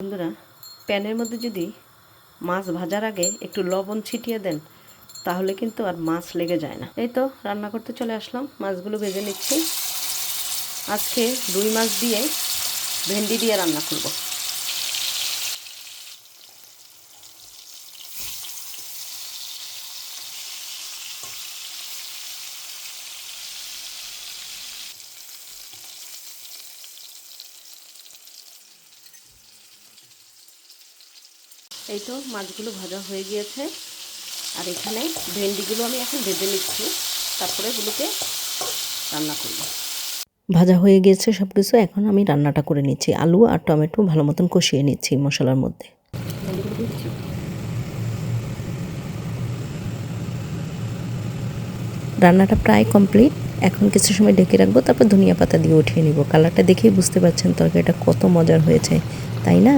বন্ধুরা, প্যানের মধ্যে যদি মাছ ভাজার আগে একটু লবণ ছিটিয়ে দেন তাহলে কিন্তু আর মাছ লেগে যায় না। এই তো রান্না করতে চলে আসলাম, মাছগুলো ভেজে নিচ্ছি। আজকে রুই মাছ দিয়ে ভেন্ডি দিয়ে রান্না করব। এই তো মাছগুলো ভাজা হয়ে গিয়েছে, আর এখানে ভেন্ডিগুলো আমি এখন ভেজে নিচ্ছি, তারপরে এগুলোকে রান্না করব। ভাজা হয়ে গিয়েছে সব কিছু। এখন আমি রান্নাটা করে নিচ্ছি। আলু আর টমেটো ভালো মতন কষিয়ে নিচ্ছি মশলার মধ্যে। রান্নাটা প্রায় কমপ্লিট। এখন কিছু সময় ঢেকে রাখবো, তারপর ধনিয়া পাতা দিয়ে উঠিয়ে নিব। কালারটা দেখেই বুঝতে পারছেন তরকারিটা কত মজার হয়েছে, তাই না?